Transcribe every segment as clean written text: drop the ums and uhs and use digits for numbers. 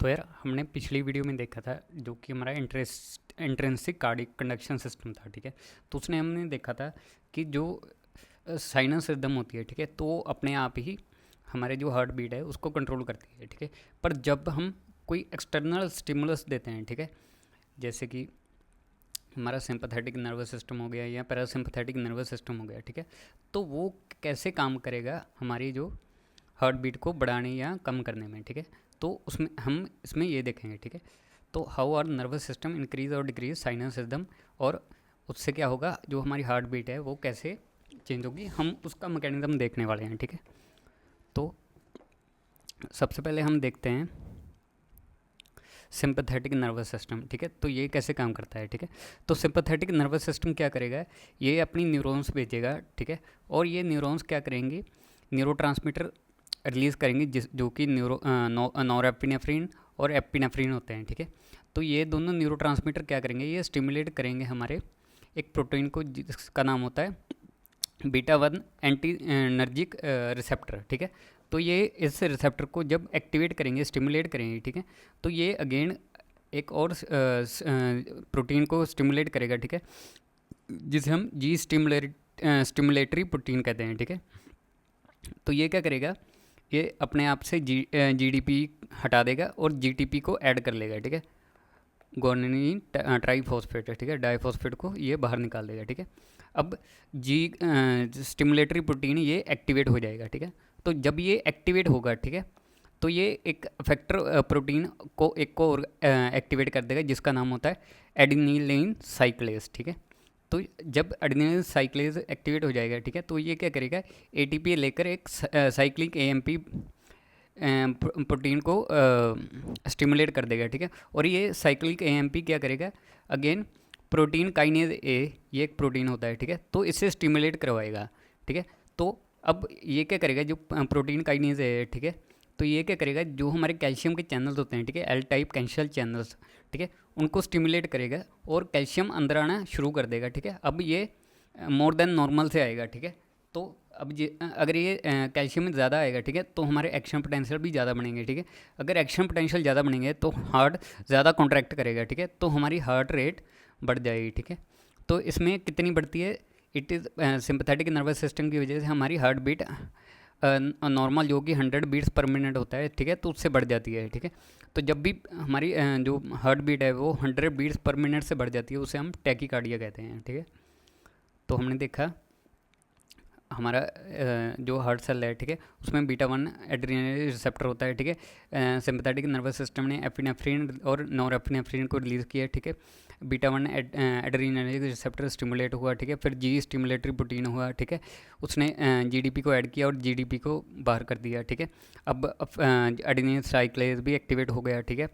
तो यार हमने पिछली वीडियो में देखा था जो कि हमारा इंट्रिंसिक कार्डियक कंडक्शन सिस्टम था, ठीक है। तो उसने हमने देखा था कि जो साइनस रिदम होती है, ठीक है, तो अपने आप ही हमारे जो हार्ट बीट है उसको कंट्रोल करती है, ठीक है। पर जब हम कोई एक्सटर्नल स्टिमुलस देते हैं, ठीक है, जैसे कि हमारा सिंपैथेटिक नर्वस सिस्टम हो गया या पैरासिम्पैथेटिक नर्वस सिस्टम हो गया, ठीक है, तो वो कैसे काम करेगा हमारी जो हार्ट बीट को बढ़ाने या कम करने में, ठीक है। तो उसमें हम इसमें ये देखेंगे, ठीक है। तो how are nervous system increase और डिक्रीज साइनस रिदम, और उससे क्या होगा, जो हमारी हार्ट बीट है वो कैसे चेंज होगी, हम उसका मैकेनिज्म देखने वाले हैं, ठीक है। तो सबसे पहले हम देखते हैं सिंपैथेटिक नर्वस सिस्टम, ठीक है। तो ये कैसे काम करता है, ठीक है। तो सिंपैथेटिक नर्वस सिस्टम क्या करेगा, ये अपनी न्यूरॉन्स भेजेगा, ठीक है, और ये न्यूरॉन्स क्या करेंगे, न्यूरोट्रांसमीटर रिलीज़ करेंगे जो कि नॉरएपिनेफ्रिन और एपिनेफ्रिन होते हैं, ठीक है। तो ये दोनों न्यूरोट्रांसमीटर क्या करेंगे, ये स्टिमुलेट करेंगे हमारे एक प्रोटीन को जिसका नाम होता है बीटा 1 एंटीनर्जिक रिसेप्टर, ठीक है। तो ये इस रिसेप्टर को जब एक्टिवेट करेंगे, स्टिमुलेट करेंगे, ठीक है, तो ये अगेन एक और प्रोटीन को स्टिमुलेट करेगा, ठीक है, जिसे हम स्टिमुलेटरी प्रोटीन कहते हैं, ठीक है। तो ये क्या करेगा, ये अपने आप से जीडीपी हटा देगा और जीटीपी को ऐड कर लेगा, ठीक है। गुआनिन ट्राइफॉस्फेट है, ठीक है, डाइफॉस्फेट को ये बाहर निकाल देगा, ठीक है। अब जी स्टिमुलेटरी प्रोटीन ये एक्टिवेट हो जाएगा, ठीक है। तो जब ये एक्टिवेट होगा, ठीक है, तो ये एक फैक्टर प्रोटीन को एक को और एक्टिवेट कर देगा जिसका नाम होता है एडिनिलीन साइक्लेज, ठीक है। तो जब एडिनिलीन साइक्लेज एक्टिवेट हो जाएगा, ठीक है, तो ये क्या करेगा, एटीपी लेकर एक साइक्लिक एएमपी प्रोटीन को स्टिमुलेट कर देगा, ठीक है। और ये साइक्लिक एएमपी क्या करेगा, अगेन प्रोटीन काइनेज ए, ये एक प्रोटीन होता है, ठीक है, तो इससे स्टिमुलेट करवाएगा, ठीक है। तो अब ये क्या करेगा, जो प्रोटीन काइनेज है, ठीक है, तो ये क्या करेगा, जो हमारे कैल्शियम के चैनल्स होते हैं, ठीक है, एल टाइप कैंशल चैनल्स, ठीक है, उनको स्टिमुलेट करेगा और कैल्शियम अंदर आना शुरू कर देगा, ठीक है। अब ये मोर देन नॉर्मल से आएगा, ठीक है। तो अब अगर ये कैल्शियम ज़्यादा आएगा, ठीक है, तो हमारे एक्शन पोटेंशियल भी ज़्यादा बनेंगे, ठीक है। अगर एक्शन पोटेंशियल ज़्यादा बनेंगे तो हार्ट ज़्यादा कॉन्ट्रैक्ट करेगा, ठीक है, तो हमारी हार्ट रेट बढ़ जाएगी, ठीक है। तो इसमें कितनी बढ़ती है, it is sympathetic nervous system की वजह से हमारी हार्ट बीट नॉर्मल जो कि 100 बीट्स पर मिनट होता है, ठीक है, तो उससे बढ़ जाती है, ठीक है। तो जब भी हमारी जो हार्ट बीट है वो 100 बीट्स पर मिनट से बढ़ जाती है, उसे हम टैकीकार्डिया कहते हैं, ठीक है। तो हमने देखा हमारा जो हार्ट सेल है, ठीक है, उसमें बीटा 1 एड्रेनल रिसेप्टर होता है, ठीक है। सिंपैथेटिक नर्वस सिस्टम ने एपिनेफ्रिन और नॉरएपिनेफ्रिन को रिलीज़ किया, ठीक है। बीटा 1 एड्रेनल रिसेप्टर स्टिमुलेट हुआ, ठीक है, फिर जी स्टिमुलेटरी प्रोटीन हुआ, ठीक है, उसने जीडीपी को ऐड किया और जीडीपी को बाहर कर दिया, ठीक है। अब एडेनिन साइक्लेज भी एक्टिवेट हो गया, ठीक है,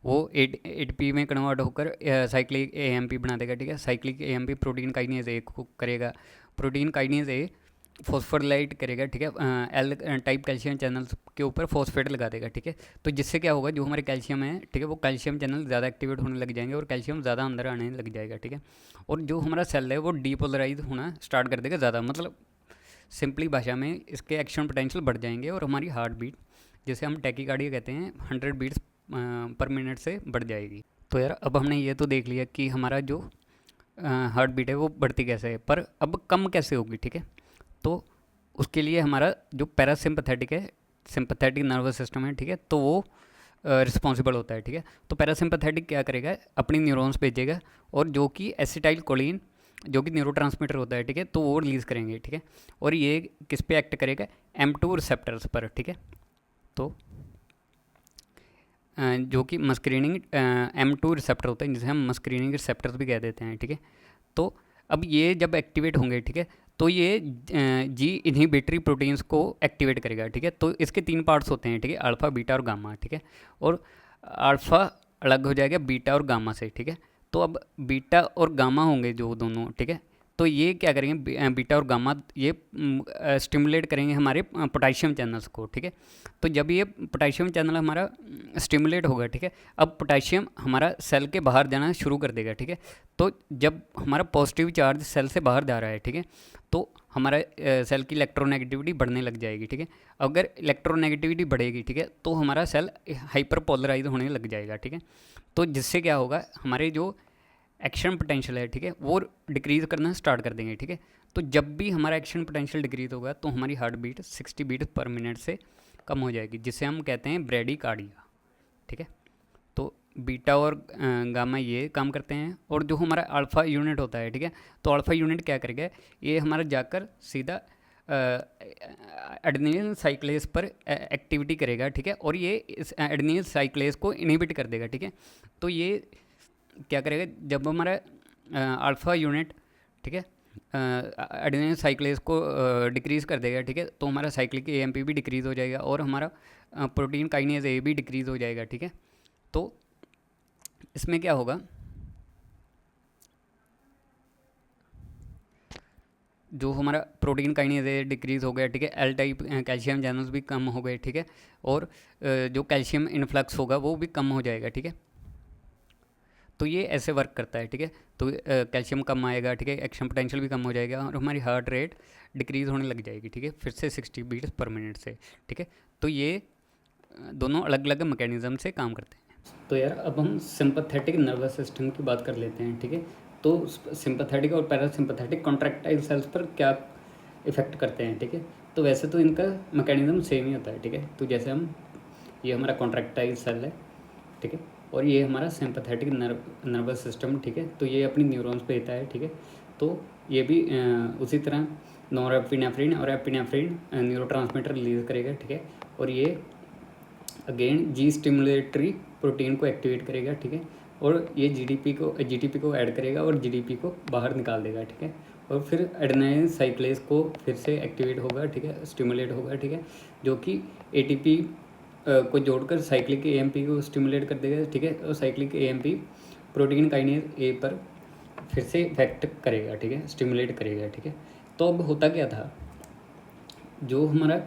वो एटीपी में कन्वर्ट होकर साइक्लिक एएमपी बना देगा, ठीक है। Cyclic AMP protein kinase A को करेगा, प्रोटीन काइनेज ए फॉस्फोराइलेट करेगा, ठीक है, एल टाइप कैल्शियम चैनल्स के ऊपर फॉस्फेट लगा देगा, ठीक है। तो जिससे क्या होगा, जो हमारे कैल्शियम है, ठीक है, वो कैल्शियम चैनल ज़्यादा एक्टिवेट होने लग जाएंगे और कैल्शियम ज़्यादा अंदर आने लग जाएगा, ठीक है। और जो हमारा सेल है वो डीपोलराइज होना स्टार्ट कर देगा ज़्यादा, मतलब सिंपली भाषा में इसके एक्शन पोटेंशियल बढ़ जाएंगे और हमारी हार्ट बीट, जिसे हम टैकीकार्डिया कहते हैं, 100 बीट्स पर मिनट से बढ़ जाएगी। तो यार अब हमने ये तो देख लिया कि हमारा जो हार्ट बीट है वो बढ़ती कैसे है, पर अब कम कैसे होगी, ठीक है। तो उसके लिए हमारा जो पैरासिम्पैथेटिक है, सिंपैथेटिक नर्वस सिस्टम है, ठीक है, तो वो रिस्पॉन्सिबल होता है, ठीक है। तो पैरासिम्पैथेटिक क्या करेगा, अपनी न्यूरॉन्स भेजेगा और जो कि एसिटाइल कोलिन जो कि न्यूरोट्रांसमीटर होता है, ठीक है, तो वो रिलीज़ करेंगे, ठीक है। और ये किस पे एक्ट करेगा, M2 रिसेप्टर्स पर, ठीक है। तो जो कि मस्क्रीनिंग M2 रिसेप्टर होता है, जिसे हम मस्क्रीनिंग रिसेप्टर्स भी कह देते हैं, ठीक है। तो अब ये जब एक्टिवेट होंगे, ठीक है, तो ये जी इनहिबिटरी प्रोटीन्स को एक्टिवेट करेगा, ठीक है। तो इसके 3 पार्ट्स होते हैं, ठीक है, अल्फ़ा बीटा और गामा, ठीक है। और अल्फ़ा अलग हो जाएगा बीटा और गामा से, ठीक है। तो अब बीटा और गामा होंगे जो दोनों, ठीक है, तो ये क्या करेंगे, बीटा और गामा ये स्टिमुलेट करेंगे हमारे पोटाशियम चैनल्स को, ठीक है। तो जब ये पोटाशियम चैनल हमारा स्टिमुलेट होगा, ठीक है, अब पोटाशियम हमारा सेल के बाहर जाना शुरू कर देगा, ठीक है। तो जब हमारा पॉजिटिव चार्ज सेल से बाहर जा रहा है, ठीक है, तो हमारा सेल की इलेक्ट्रोनेगेटिविटी बढ़ने लग जाएगी, ठीक है। अगर इलेक्ट्रोनेगेटिविटी बढ़ेगी, ठीक है, तो हमारा सेल हाइपर पोलराइज होने लग जाएगा, ठीक है। तो जिससे क्या होगा, हमारे जो एक्शन पोटेंशियल है, ठीक है, वो डिक्रीज़ करना स्टार्ट कर देंगे, ठीक है। तो जब भी हमारा एक्शन पोटेंशियल डिक्रीज़ होगा तो हमारी heart beat 60 beat per minute से कम हो जाएगी, जिसे हम कहते हैं ब्रेडिकार्डिया, ठीक है। तो बीटा और गामा ये काम करते हैं, और जो हमारा अल्फ़ा यूनिट होता है, ठीक है, तो अल्फ़ा यूनिट क्या करेगा, ये हमारा जाकर सीधा एडेनिल साइक्लेस पर एक्टिविटी करेगा, ठीक है, और ये इस एडेनिल साइक्लेस को इनहिबिट कर देगा, ठीक है। तो ये क्या करेगा, जब हमारा अल्फ़ा यूनिट, ठीक है, एडेनिल साइक्लेस को डिक्रीज़ कर देगा, ठीक है, तो हमारा साइक्लिक एएमपी भी डिक्रीज़ हो जाएगा और हमारा प्रोटीन काइनेज ए भी डिक्रीज़ हो जाएगा, ठीक है। तो इसमें क्या होगा, जो हमारा प्रोटीन काइनेज ए डिक्रीज़ हो गया, ठीक है, एल टाइप कैल्शियम चैनल्स भी कम हो गए, ठीक है, और जो कैल्शियम इन्फ्लक्स होगा वो भी कम हो जाएगा, ठीक है। तो ये ऐसे वर्क करता है, ठीक है। तो कैल्शियम कम आएगा, ठीक है, एक्शन पोटेंशियल भी कम हो जाएगा और हमारी हार्ट रेट डिक्रीज़ होने लग जाएगी, ठीक है, फिर से 60 बीट्स पर मिनट से, ठीक है। तो ये दोनों अलग अलग मैकेनिज़्म से काम करते हैं। तो यार अब हम सिंपैथेटिक नर्वस सिस्टम की बात कर लेते हैं, ठीक है। तो सिंपैथेटिक और पैरासिम्पैथेटिक कॉन्ट्रैक्टाइल सेल्स पर क्या इफ़ेक्ट करते हैं, ठीक है। तो वैसे तो इनका मैकेनिज़्म सेम ही होता है, ठीक है। तो जैसे हम, ये हमारा कॉन्ट्रैक्टाइल सेल है, ठीक है, और ये हमारा सिंपैथेटिक नर्वस सिस्टम, ठीक है। तो ये अपनी न्यूरॉन्स पे देता है, ठीक है। तो ये भी उसी तरह नॉरएपिनेफ्रिन और एपिनेफ्रिन न्यूरोट्रांसमीटर रिलीज़ करेगा, ठीक है। और ये अगेन जी स्टिमुलेटरी प्रोटीन को एक्टिवेट करेगा, ठीक है। और ये जीडीपी को ऐड करेगा और जीडीपी को बाहर निकाल देगा, ठीक है। और फिर एडेनाइन साइक्लेस को फिर से एक्टिवेट होगा, ठीक है, स्टिमुलेट होगा, ठीक है, जो कि एटीपी को जोड़कर साइक्लिक एएमपी को स्टिमुलेट कर देगा, ठीक है। और cyclic AMP protein kinase A पर फिर से इफेक्ट करेगा, ठीक है, स्टिमुलेट करेगा, ठीक है। तो अब होता क्या था, जो हमारा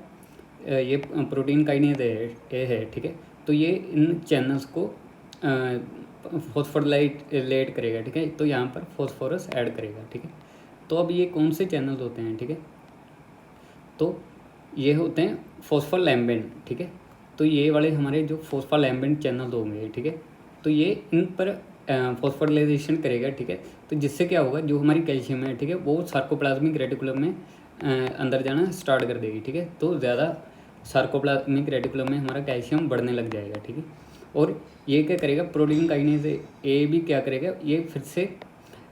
ये प्रोटीन काइनेज ए है, ठीक है, तो ये इन चैनल्स को फॉस्फोराइलेट करेगा, ठीक है। तो यहाँ पर फॉस्फोरस ऐड करेगा, ठीक है। तो अब ये कौन से चैनल्स होते हैं, ठीक है, तो ये होते हैं फॉस्फोलैम्बिन, ठीक है। तो ये वाले हमारे जो फॉस्फोलैम्बिन चैनल होंगे, ठीक है, तो ये इन पर फॉस्फोराइलेशन करेगा, ठीक है। तो जिससे क्या होगा, जो हमारी कैल्शियम है, ठीक है, वो सार्कोप्लाज्मिक रेटिकुलम में अंदर जाना स्टार्ट कर देगी, ठीक है। तो ज़्यादा सार्कोप्लाज्मिक रेटिकुलम में हमारा कैल्शियम बढ़ने लग जाएगा, ठीक है। और ये क्या करेगा, प्रोटीन काइनेज ए भी क्या करेगा, ये फिर से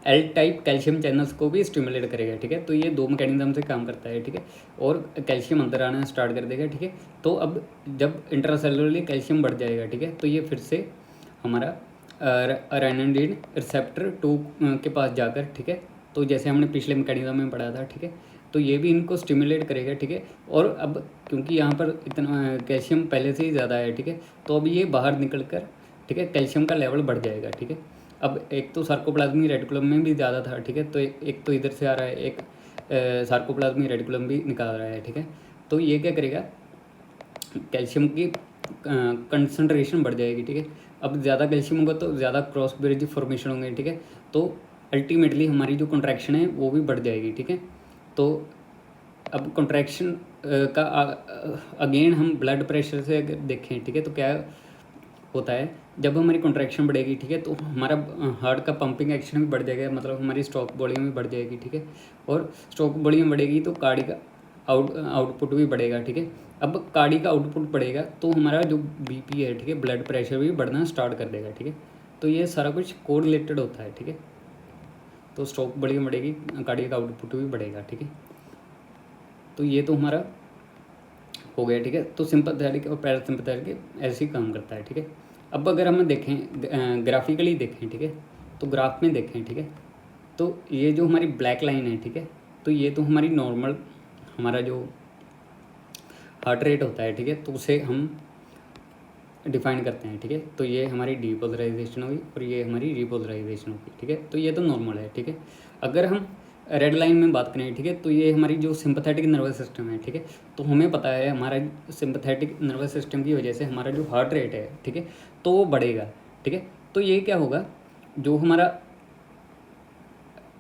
एल टाइप कैल्शियम चैनल्स को भी स्टिमुलेट करेगा, ठीक है। तो ये दो मैकेनिज्म से काम करता है, ठीक है। और कैल्शियम अंदर आना स्टार्ट कर देगा, ठीक है। तो अब जब इंट्रासेलुलरली कैल्शियम बढ़ जाएगा, ठीक है, तो ये फिर से हमारा राइनोडिन रिसेप्टर 2 के पास जाकर, ठीक है, तो जैसे हमने पिछले मैकेनिज्म में पढ़ा था, ठीक है, तो ये भी इनको स्टिमुलेट करेगा, ठीक है। और अब क्योंकि यहाँ पर इतना कैल्शियम पहले से ही ज़्यादा है, ठीक है, तो अब ये बाहर निकल कर, ठीक है, कैल्शियम का लेवल बढ़ जाएगा, ठीक है। अब एक तो सार्कोप्लाज्मिक रेटिकुलम में भी ज़्यादा था, ठीक है, तो एक तो इधर से आ रहा है, एक सार्कोप्लाज्मिक रेटिकुलम भी निकाल रहा है, ठीक है। तो ये क्या करेगा, कैल्शियम की कंसंट्रेशन बढ़ जाएगी, ठीक है। अब ज़्यादा कैल्शियम होगा तो ज़्यादा क्रॉस ब्रिज फॉर्मेशन होंगे, ठीक है। तो अल्टीमेटली हमारी जो कॉन्ट्रैक्शन है वो भी बढ़ जाएगी, ठीक है। तो अब कॉन्ट्रैक्शन का अगेन हम ब्लड प्रेशर से अगर देखें, ठीक है, तो क्या होता है, जब हमारी कॉन्ट्रैक्शन बढ़ेगी, ठीक है, तो हमारा हार्ट का पंपिंग एक्शन भी बढ़ जाएगा, मतलब हमारी स्ट्रोक वॉल्यूम भी बढ़ जाएगी, ठीक है। और स्ट्रोक वॉल्यूम बढ़ेगी तो कार्डिक आउटपुट भी बढ़ेगा, ठीक है। अब कार्डिक आउटपुट बढ़ेगा तो हमारा जो बीपी है, ठीक है, ब्लड प्रेशर भी बढ़ना स्टार्ट कर देगा, ठीक है। तो ये सारा कुछ कोरिलेटेड होता है, ठीक है। तो स्ट्रोक वॉल्यूम बढ़ेगी, कार्डिक आउटपुट भी बढ़ेगा, ठीक है। तो ये तो हमारा हो गया, ठीक है। तो सिंपैथेटिक और पैरासिम्पैथेटिक ऐसे ही काम करता है, ठीक है। अब अगर हम देखें ग्राफिकली देखें, ठीक है, तो ग्राफ में देखें, ठीक है, तो ये जो हमारी ब्लैक लाइन है, ठीक है, तो ये तो हमारी नॉर्मल हमारा जो हार्ट रेट होता है, ठीक है, तो उसे हम डिफाइन करते हैं, ठीक है। तो ये हमारी डीपोलराइजेशन होगी और ये हमारी रिपोलराइजेशन होगी, ठीक है। तो ये तो नॉर्मल है, ठीक है। अगर हम रेड लाइन में बात करें, ठीक है, तो ये हमारी जो सिंपैथेटिक नर्वस सिस्टम है, ठीक है, तो हमें पता है हमारा सिंपैथेटिक नर्वस सिस्टम की वजह से हमारा जो हार्ट रेट है, ठीक है, तो वो बढ़ेगा, ठीक है। तो ये क्या होगा, जो हमारा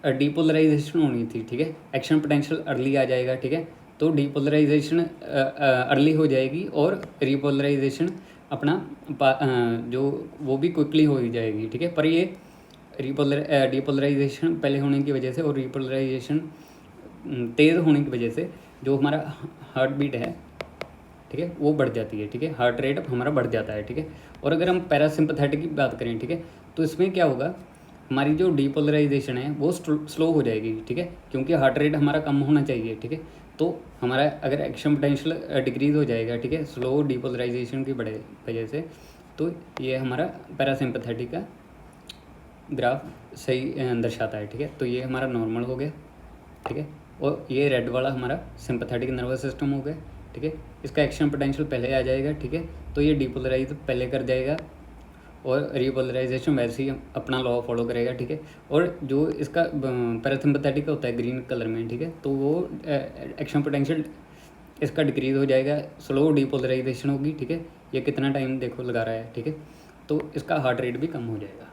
डीपोलराइजेशन होनी थी, ठीक है, एक्शन पोटेंशियल अर्ली आ जाएगा, ठीक है, तो डीपोलराइजेशन अर्ली हो जाएगी और रीपोलराइजेशन अपना जो वो भी क्विकली हो ही जाएगी, ठीक है। पर ये डीपोलराइजेशन पहले होने की वजह से और रीपोलराइजेशन तेज़ होने की वजह से जो हमारा हार्ट बीट है, ठीक है, वो बढ़ जाती है, ठीक है, हार्ट रेट हमारा बढ़ जाता है, ठीक है। और अगर हम पैरासिम्पथेटिक की बात करें, ठीक है, तो इसमें क्या होगा, हमारी जो डीपोलराइजेशन है वो स्लो हो जाएगी, ठीक है, क्योंकि हार्ट रेट हमारा कम होना चाहिए, ठीक है। तो हमारा अगर एक्शन पोटेंशियल डिक्रीज़ हो जाएगा, ठीक है, स्लो डीपोलराइजेशन की वजह से, तो ये हमारा पैरासिम्पथेटिक का ग्राफ सही दर्शाता है, ठीक है। तो ये हमारा नॉर्मल हो गया, ठीक है, और ये रेड वाला हमारा सिंपैथेटिक नर्वस सिस्टम हो गया, ठीक है। इसका एक्शन पोटेंशियल पहले आ जाएगा, ठीक है, तो ये डीपोलराइज पहले कर जाएगा और रीपोलराइजेशन वैसे ही अपना लॉ फॉलो करेगा, ठीक है। और जो इसका पैरासिम्पैथेटिक होता है ग्रीन कलर में, ठीक है, तो वो एक्शन पोटेंशियल इसका डिक्रीज़ हो जाएगा, स्लो डीपोलराइजेशन होगी, ठीक है। ये कितना टाइम देखो लगा रहा है, ठीक है, तो इसका हार्ट रेट भी कम हो जाएगा।